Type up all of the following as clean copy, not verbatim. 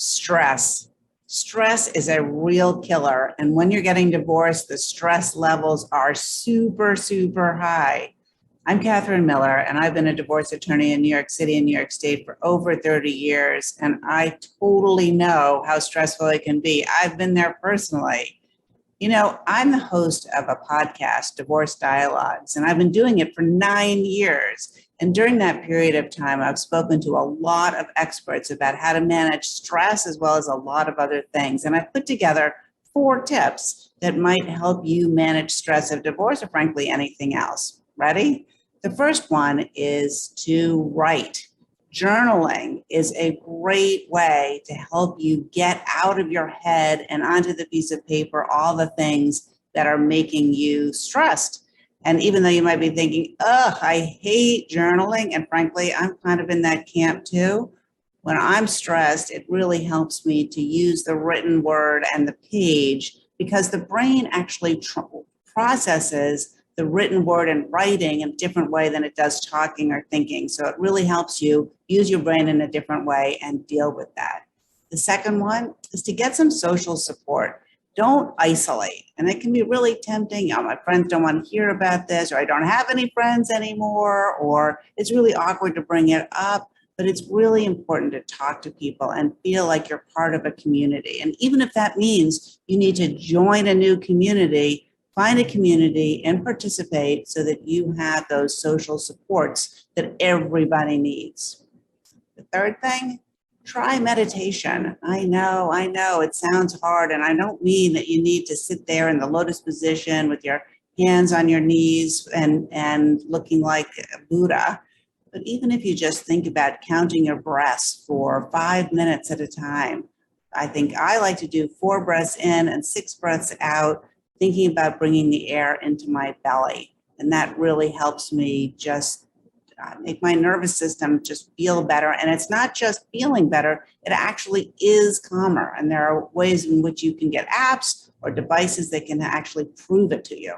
Stress. Stress is a real killer. And when you're getting divorced, the stress levels are super, super high. I'm Catherine Miller, and I've been a divorce attorney in New York City and New York State for over 30 years. And I totally know how stressful it can be. I've been there personally. You know, I'm the host of a podcast, Divorce Dialogues, and I've been doing it for 9 years. And during that period of time, I've spoken to a lot of experts about how to manage stress as well as a lot of other things. And I've put together 4 tips that might help you manage stress of divorce or frankly anything else. Ready? The first one is to write. Journaling is a great way to help you get out of your head and onto the piece of paper all the things that are making you stressed. And even though you might be thinking, ugh, I hate journaling, and frankly, I'm kind of in that camp too. When I'm stressed, it really helps me to use the written word and the page because the brain actually processes the written word and writing in a different way than it does talking or thinking. So it really helps you use your brain in a different way and deal with that. The second one is to get some social support. Don't isolate. And it can be really tempting. Oh, my friends don't want to hear about this, or I don't have any friends anymore, or it's really awkward to bring it up. But it's really important to talk to people and feel like you're part of a community. And even if that means you need to join a new community, find a community and participate so that you have those social supports that everybody needs. The third thing, try meditation. I know, it sounds hard, and I don't mean that you need to sit there in the lotus position with your hands on your knees and looking like Buddha. But even if you just think about counting your breaths for 5 minutes at a time, I think I like to do 4 breaths in and 6 breaths out, thinking about bringing the air into my belly. And that really helps me just make my nervous system just feel better. And it's not just feeling better, it actually is calmer. And there are ways in which you can get apps or devices that can actually prove it to you.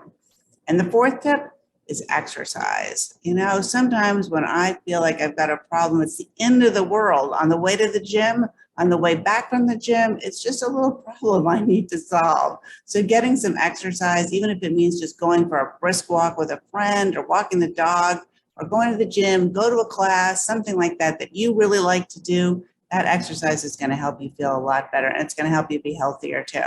And the fourth tip is exercise. You know, sometimes when I feel like I've got a problem, it's the end of the world. On the way to the gym, on the way back from the gym, it's just a little problem I need to solve. So getting some exercise, even if it means just going for a brisk walk with a friend or walking the dog or going to the gym, go to a class, something like that that you really like to do, that exercise is going to help you feel a lot better, and it's going to help you be healthier too.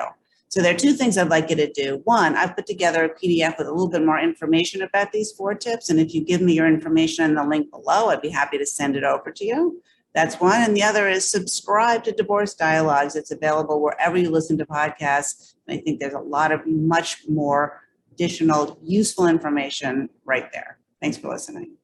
So there are 2 things I'd like you to do. One, I've put together a PDF with a little bit more information about these 4 tips. And if you give me your information in the link below, I'd be happy to send it over to you. That's one. And the other is subscribe to Divorce Dialogues. It's available wherever you listen to podcasts. And I think there's a lot of much more additional useful information right there. Thanks for listening.